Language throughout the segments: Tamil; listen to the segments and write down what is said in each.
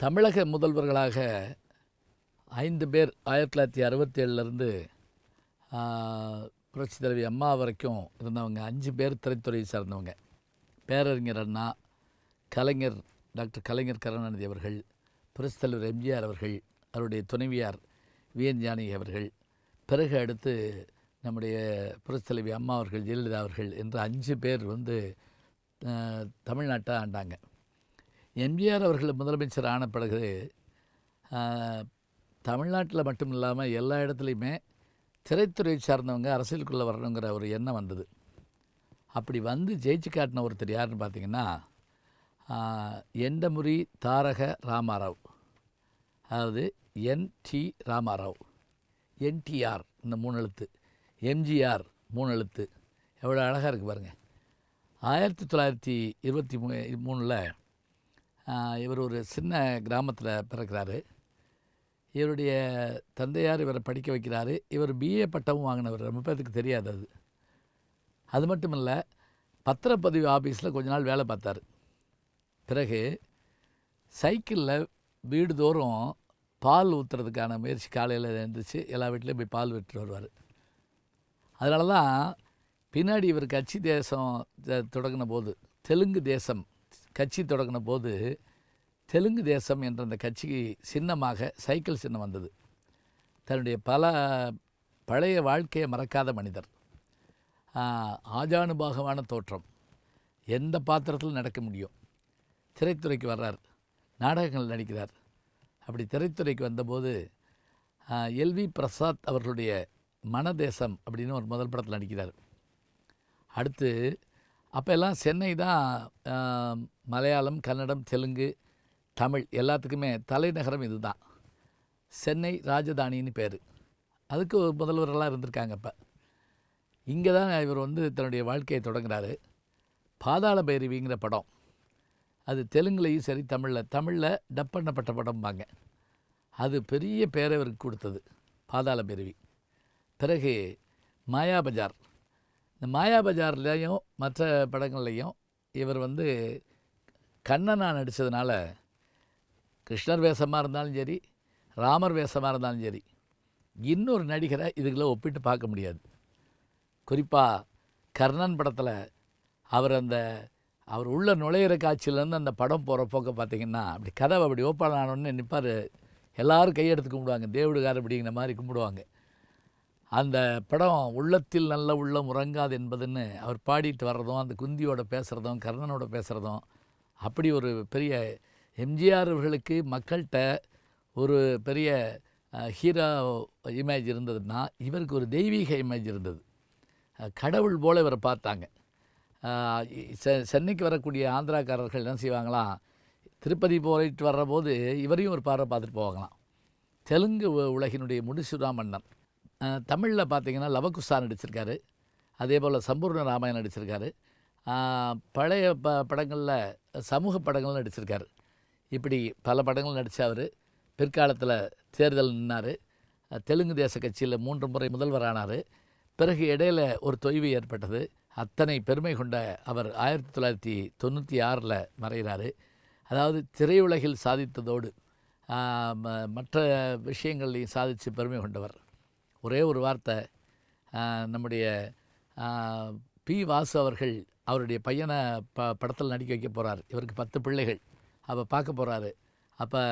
தமிழக முதல்வர்களாக 5 பேர் 1967லேருந்து புரட்சி தலைவி அம்மா வரைக்கும் இருந்தவங்க 5 பேர் திரைத்துறையை சார்ந்தவங்க. பேரறிஞர் அண்ணா, கலைஞர் டாக்டர் கலைஞர் கருணாநிதி அவர்கள், புரட்சி தலைவர் எம்ஜிஆர் அவர்கள், அவருடைய துணைவியார் விஎன் ஜானகி அவர்கள், பிறகு அடுத்து நம்முடைய புரட்சி தலைவி அம்மா அவர்கள், ஜெயலலிதா அவர்கள் என்று 5 பேர் தமிழ்நாட்டை ஆண்டாங்க. எம்ஜிஆர் அவர்கள் முதலமைச்சர் ஆன பிறகு தமிழ்நாட்டில் மட்டும் இல்லாமல் எல்லா இடத்துலையுமே திரைத்துறையை சார்ந்தவங்க அரசியலுக்குள்ளே வரணுங்கிற ஒரு எண்ணம் வந்தது. அப்படி வந்து ஜெயிச்சு காட்டின ஒருத்தர் யாருன்னு பார்த்தீங்கன்னா எண்டமுரி தாரக ராமாராவ், அதாவது என்டி ராமாராவ், என்டிஆர் இந்த 3 எழுத்து, எம்ஜிஆர் 3 எழுத்து, எவ்வளோ அழகாக இருக்குது பாருங்கள். 1923 இவர் ஒரு சின்ன கிராமத்தில் பிறக்கிறாரு. இவருடைய தந்தையார் இவரை படிக்க வைக்கிறாரு. இவர் பிஏ பட்டமும் வாங்கினவர், ரொம்ப பேருக்கு தெரியாது அது. அது மட்டும் இல்லை, பத்திரப்பதிவு ஆஃபீஸில் கொஞ்ச நாள் வேலை பார்த்தார். பிறகு சைக்கிளில் வீடு தோறும் பால் ஊற்றுறதுக்கான முயற்சி, காலையில் எழுந்திரிச்சு எல்லா வீட்லேயும் போய் பால் விட்டு வருவார். அதனால தான் பின்னாடி இவர் கட்சி தேசம் தொடங்கின போது, தெலுங்கு தேசம் கட்சி தொடங்கின போது தெலுங்கு தேசம் என்ற அந்த கட்சிக்கு சின்னமாக சைக்கிள் சின்னம் வந்தது. தன்னுடைய பழைய வாழ்க்கையை மறக்காத மனிதர், ஆஜானுபாகமான தோற்றம், எந்த பாத்திரத்தில் நடக்க முடியும். திரைத்துறைக்கு வர்றார், நாடகங்கள் நடிக்கிறார். அப்படி திரைத்துறைக்கு வந்தபோது எல்வி பிரசாத் அவர்களுடைய மனதேசம் அப்படின்னு ஒரு முதல் படத்தில் நடிக்கிறார். அடுத்து அப்போ எல்லாம் சென்னை தான் மலையாளம், கன்னடம், தெலுங்கு, தமிழ் எல்லாத்துக்குமே தலைநகரம் இது தான். சென்னை ராஜதானின்னு பேர். அதுக்கு ஒரு முதல்வர்களாக இருந்திருக்காங்க. இப்போ இங்கே தான் இவர் தன்னுடைய வாழ்க்கையை தொடங்குகிறாரு. பாதாள பைரவிங்கிற படம், அது தெலுங்குலேயும் சரி தமிழில் டப் பண்ணப்பட்ட படம்பாங்க. அது பெரிய பேரை இவருக்கு கொடுத்தது, பாதாள பைரவி. பிறகு மாயாபஜார், இந்த மாயாபஜார்லேயும் மற்ற படங்கள்லேயும் இவர் கண்ணனாக நடித்ததுனால கிருஷ்ணர் வேஷமாக இருந்தாலும் சரி, ராமர் வேஷமாக இருந்தாலும் சரி, இன்னொரு நடிகரை இதுகளை ஒப்பிட்டு பார்க்க முடியாது. குறிப்பாக கர்ணன் படத்தில் அவர் உள்ள நுழையிற காட்சியிலேருந்து அந்த படம் போகிற போக்க பார்த்திங்கன்னா அப்படி கதவை அப்படி ஓப்பன் ஆனோடனே நிற்பார். எல்லோரும் கையெடுத்து கும்பிடுவாங்க, தேவடுகார் அப்படிங்கிற மாதிரி கும்பிடுவாங்க. அந்த படம் உள்ளத்தில் நல்ல உள்ளம் உறங்காது என்பதுன்னு அவர் பாடிட்டு வர்றதும், அந்த குந்தியோட பேசுகிறதும், கர்ணனோட பேசுகிறதும், அப்படி ஒரு பெரிய எம்ஜிஆர் அவர்களுக்கு மக்கள்கிட்ட ஒரு பெரிய ஹீரோ இமேஜ் இருந்ததுன்னா, இவருக்கு ஒரு தெய்வீக இமேஜ் இருந்தது. கடவுள் போல் இவரை பார்த்தாங்க. சென்னைக்கு வரக்கூடிய ஆந்திராக்காரர்கள் என்ன செய்வாங்களாம், திருப்பதி போயிட்டு வர்றபோது இவரையும் ஒரு பார்வை பார்த்துட்டு போவாங்களாம். தெலுங்கு உலகினுடைய முடிசூடா மன்னன். தமிழில் பார்த்திங்கன்னா லவகுஷா நடிச்சிருக்காரு, அதே போல் சம்பூர்ண ராமாயணம் நடிச்சிருக்காரு. பழைய படங்களில் சமூக படங்கள் நடிச்சிருக்காரு. இப்படி பல படங்கள் நடித்த அவர் பிற்காலத்தில் தேர்தல் நின்னார். தெலுங்கு தேச கட்சியில் 3 முறை முதல்வரானார். பிறகு இடையில் ஒரு தொய்வு ஏற்பட்டது. அத்தனை பெருமை கொண்ட அவர் 1996 மறைகிறார். அதாவது திரையுலகில் சாதித்ததோடு மற்ற விஷயங்களையும் சாதித்து பெருமை கொண்டவர். ஒரே ஒரு வார்த்தை, நம்முடைய பி. வாசு அவர்கள் அவருடைய பையனை படத்தில் நடிக்க வைக்க போகிறார். இவருக்கு 10 பிள்ளைகள். அப்போ பார்க்க போகிறாரு. அப்போ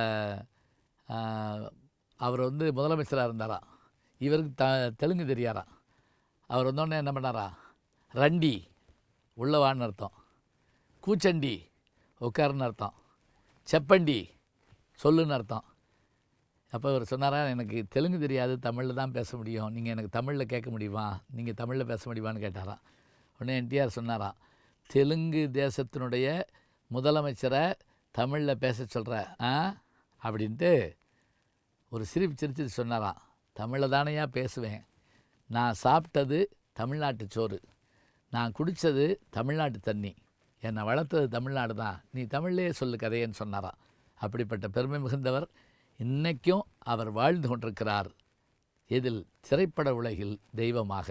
அவர் முதலமைச்சராக இருந்தாராம். இவருக்கு தெலுங்கு தெரியாராம். அவர் வந்தோடனே என்ன பண்ணாரா, ரண்டி உள்ளவான்னு அர்த்தம், கூச்சண்டி உட்காருன்னு அர்த்தம், செப்பண்டி சொல்லுன்னு அர்த்தம். அப்போ இவர் சொன்னாரா, எனக்கு தெலுங்கு தெரியாது, தமிழில் தான் பேச முடியும், நீங்கள் எனக்கு தமிழில் கேட்க முடியுமா, நீங்கள் தமிழில் பேச முடியுமான்னு கேட்டாராம். உடனே என்டிஆர் சொன்னாராம், தெலுங்கு தேசத்தினுடைய முதலமைச்சரை தமிழில் பேச சொல்கிற அப்படின்ட்டு ஒரு சிரிச்சிட்டு சொன்னாராம். தமிழில் தானையா பேசுவேன், நான் சாப்பிட்டது தமிழ்நாட்டு சோறு, நான் குடித்தது தமிழ்நாட்டு தண்ணி, என்னை வளர்த்தது தமிழ்நாடு தான், நீ தமிழ்லேயே சொல்லு கதையன்னு சொன்னாராம். அப்படிப்பட்ட பெருமை மிகுந்தவர். இன்றைக்கும் அவர் வாழ்ந்து கொண்டிருக்கிறார். இதில் திரைப்பட உலகில் தெய்வமாக.